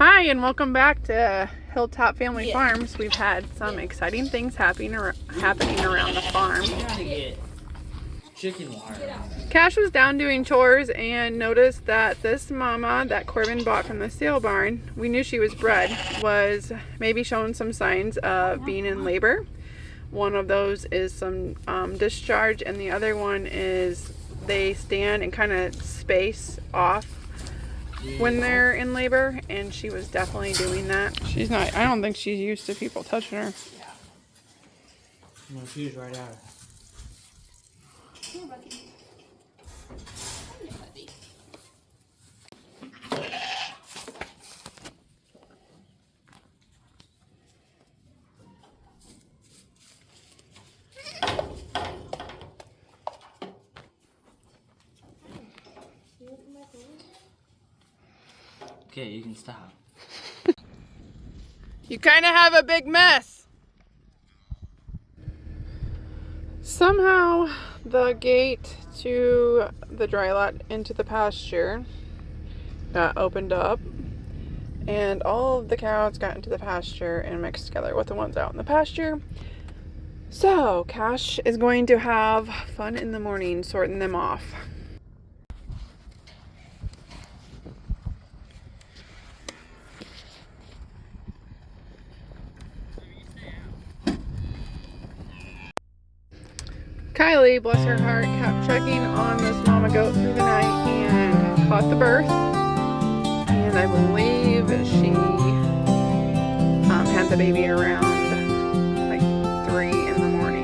Hi, and welcome back to Hilltop Family Farms. We've had some exciting things happening around the farm. Chicken wire. Cash was down doing chores and noticed that this mama that Corbin bought from the sale barn, we knew she was bred, was maybe showing some signs of being in labor. One of those is some discharge, and the other one is they stand and kind of space off when they're in labor, and she was definitely doing that. I don't think she's used to people touching her. Yeah. No, she was right out. Okay, you can stop. You kind of have a big mess. Somehow the gate to the dry lot into the pasture got opened up, and all of the cows got into the pasture and mixed together with the ones out in the pasture. So Cash is going to have fun in the morning sorting them off. Kylie, bless her heart, kept checking on this mama goat through the night and caught the birth. And I believe she had the baby around like 3 in the morning.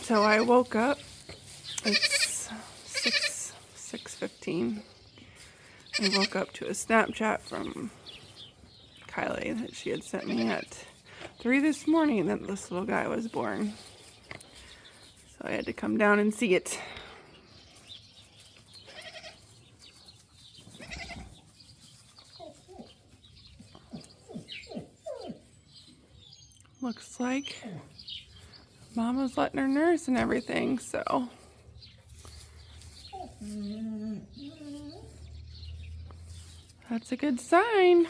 So I woke up, it's 6:15. I woke up to a Snapchat from Kylie that she had sent me at 3 this morning that this little guy was born. So I had to come down and see it. Looks like Mama's letting her nurse and everything, so that's a good sign.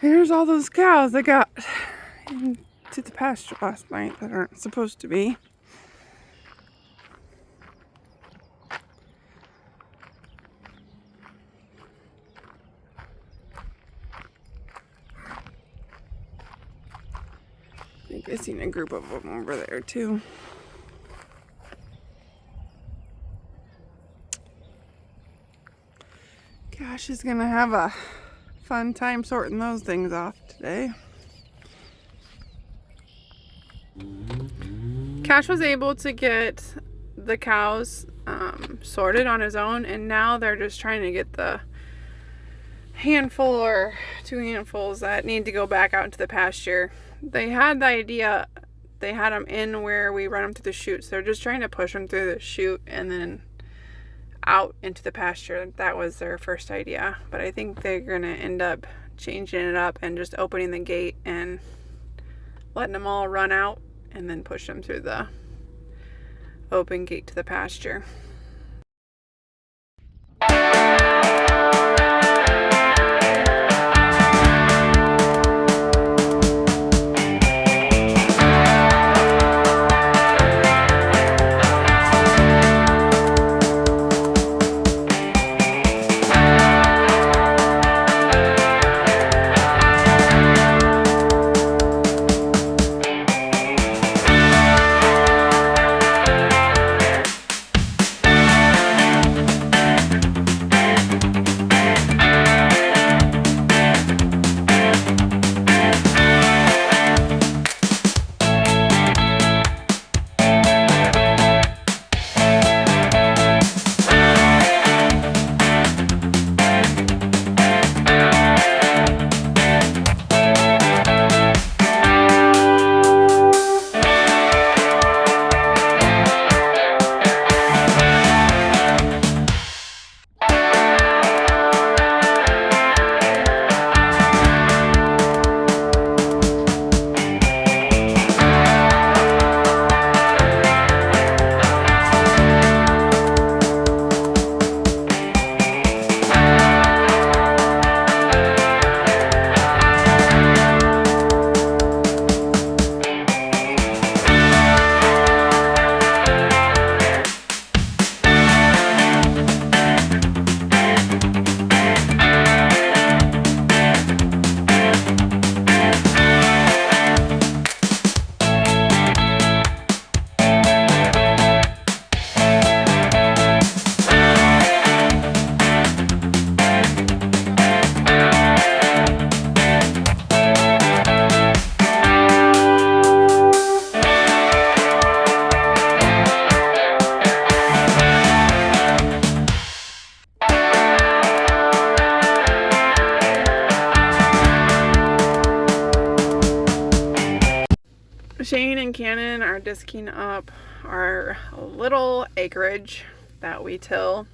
Here's all those cows that got into the pasture last night that aren't supposed to be. I think I've seen a group of them over there too. Cash is gonna have a fun time sorting those things off today. Cash was able to get the cows sorted on his own, and now they're just trying to get the handful or 2 handfuls that need to go back out into the pasture. They had the idea they had them in where we run them through the chute. So they're just trying to push them through the chute and then out into the pasture. That was their first idea. But I think they're going to end up changing it up and just opening the gate and letting them all run out and then push them through the open gate to the pasture. Shane and Cannon are disking up our little acreage that we till.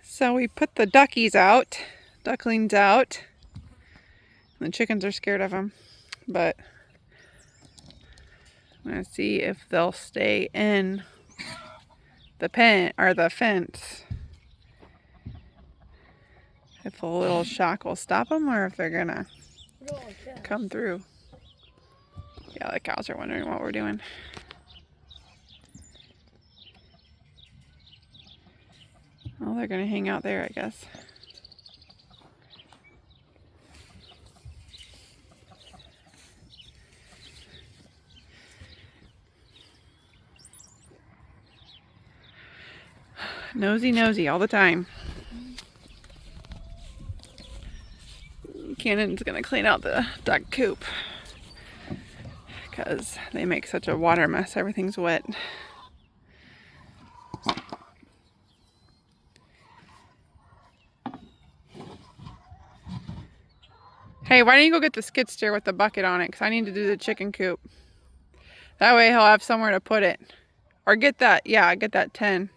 So we put the ducklings out. The chickens are scared of them, but I'm gonna see if they'll stay in the pen or the fence. If a little shock will stop them, or if they're gonna come through. Yeah, the cows are wondering what we're doing. Well, they're gonna hang out there, I guess. Nosy all the time. Cannon's gonna clean out the duck coop because they make such a water mess. Everything's wet. Hey, why don't you go get the skid steer with the bucket on it? Because I need to do the chicken coop. That way he'll have somewhere to put it. Or get that, yeah, get that 10.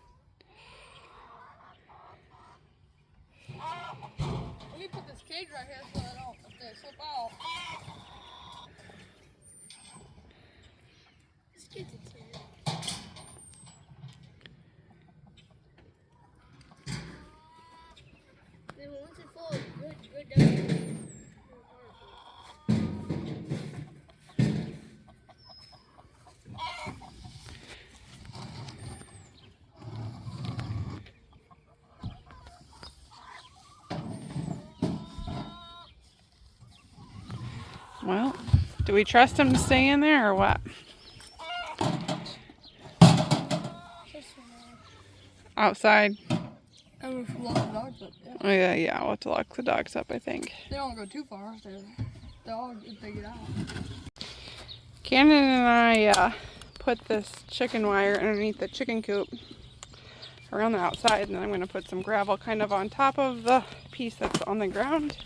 Let me put this cage right here so I don't, if they slip out. Let's get it here. Then once it falls, good down. Well, do we trust him to stay in there or what? Outside? I mean, if we lock the dogs up, yeah. Oh yeah, we'll have to lock the dogs up, I think. They don't go too far. They're dogs if they get out. Cannon and I put this chicken wire underneath the chicken coop around the outside, and then I'm going to put some gravel kind of on top of the piece that's on the ground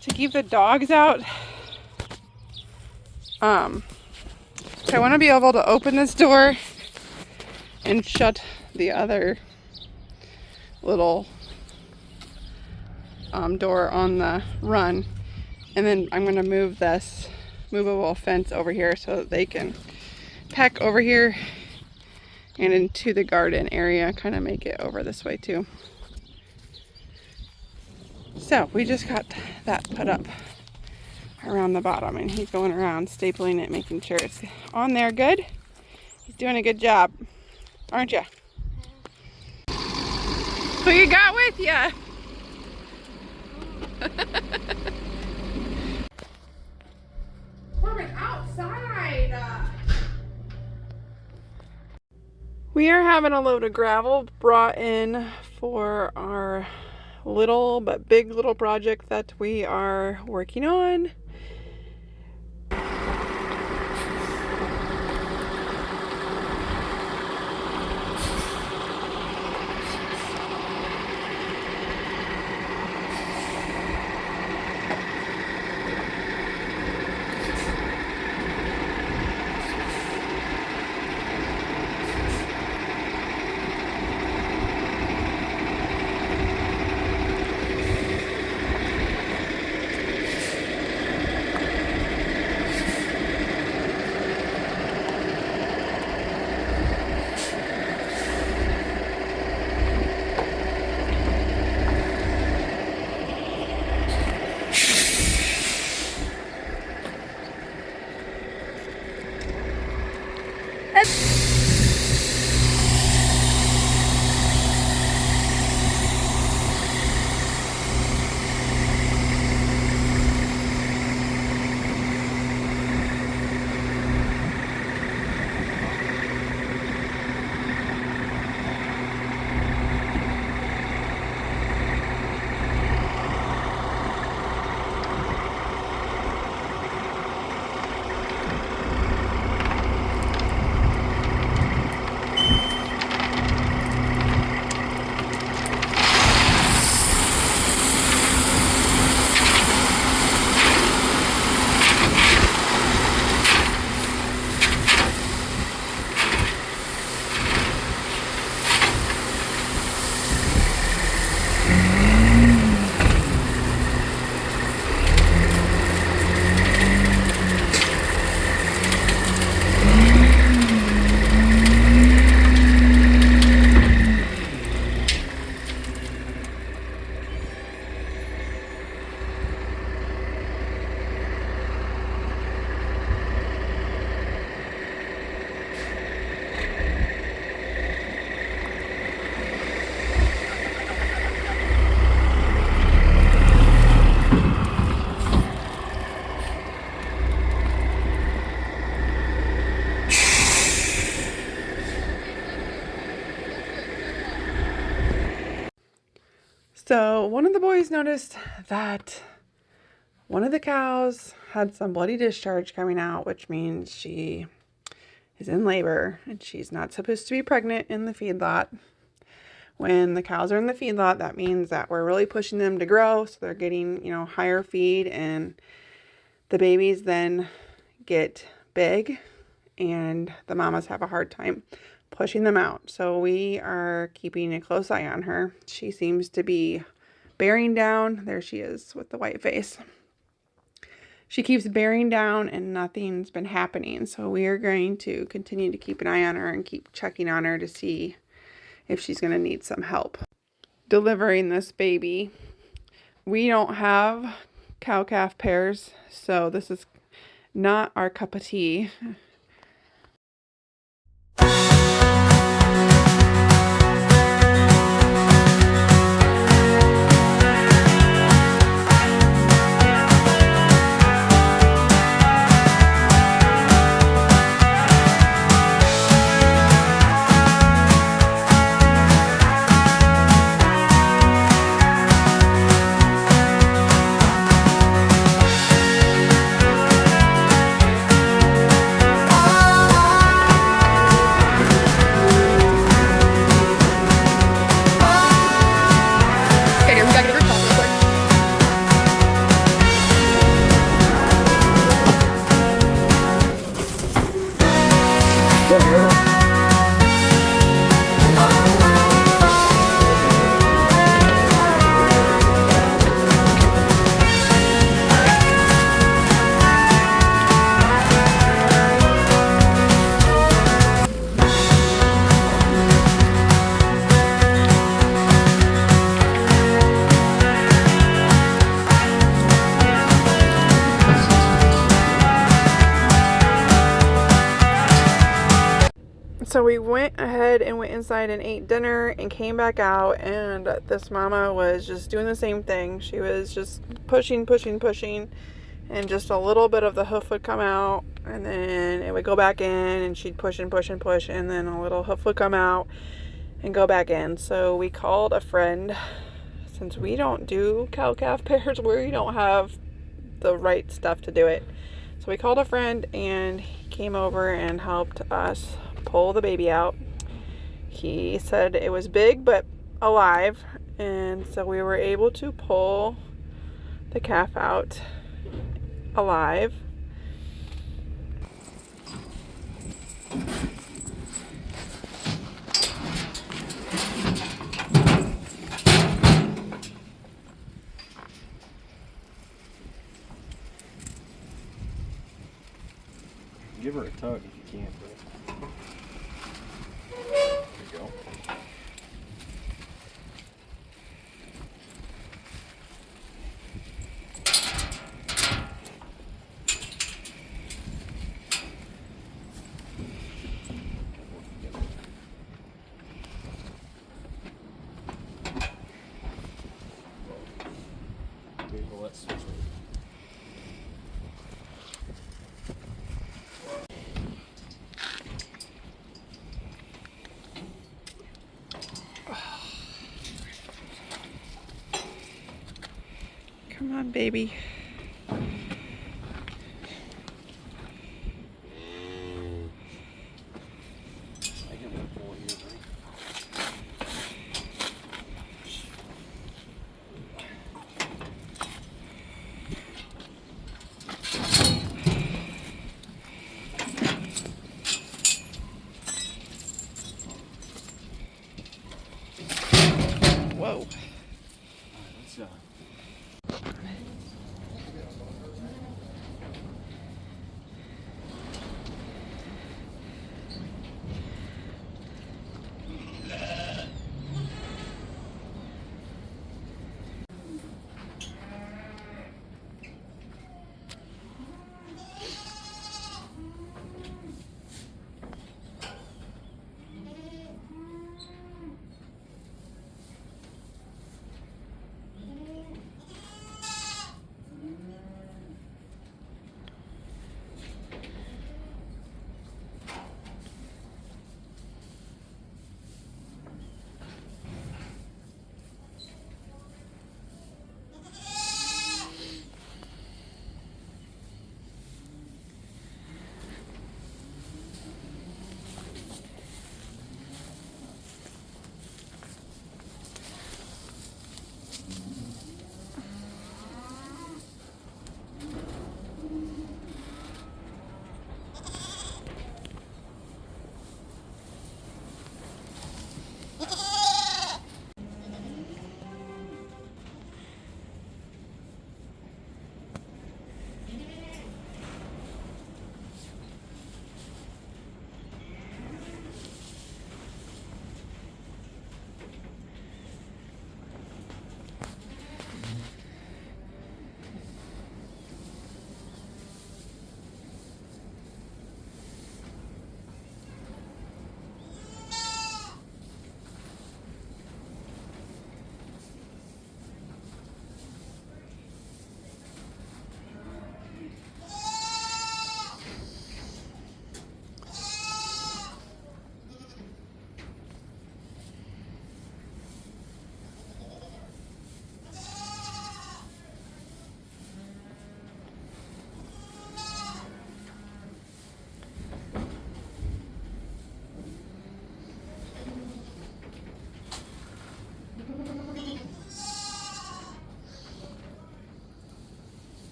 to keep the dogs out. I want to be able to open this door and shut the other little door on the run, and then I'm going to move this movable fence over here so that they can peck over here and into the garden area, kind of make it over this way too. So we just got that put up around the bottom, and he's going around stapling it, making sure it's on there good. He's doing a good job, aren't you? Who you got with you? Corbin, outside! We are having a load of gravel brought in for our little but big little project that we are working on. So one of the boys noticed that one of the cows had some bloody discharge coming out, which means she is in labor and she's not supposed to be pregnant in the feedlot. When the cows are in the feedlot, that means that we're really pushing them to grow, so they're getting, higher feed, and the babies then get big and the mamas have a hard time pushing them out. So we are keeping a close eye on her. She seems to be bearing down. There she is with the white face. She keeps bearing down and nothing's been happening. So we are going to continue to keep an eye on her and keep checking on her to see if she's going to need some help delivering this baby. We don't have cow-calf pairs, so this is not our cup of tea. So we went ahead and went inside and ate dinner and came back out, and this mama was just doing the same thing. She was just pushing, and just a little bit of the hoof would come out, and then it would go back in, and she'd push and push, and then a little hoof would come out and go back in. So we called a friend. Since we don't do cow-calf pairs, we don't have the right stuff to do it. So we called a friend, and he came over and helped us pull the baby out. He said it was big but alive, and so we were able to pull the calf out alive. Give her a tug if you can, bro. There you go. Well, let's switch it. Come on, baby. Whoa. Let's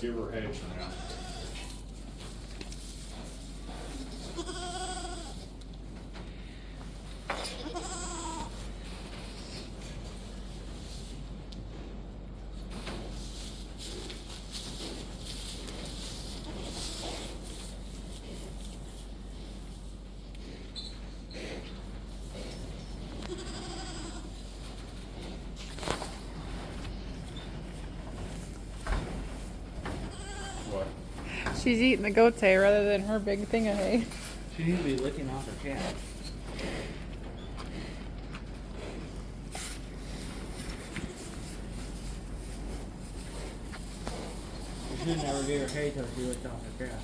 give her hay for now. What? She's eating the goat's hay rather than her big thing of hay. She needs to be licking off her cat. You should never give her hay till she licked off her cat.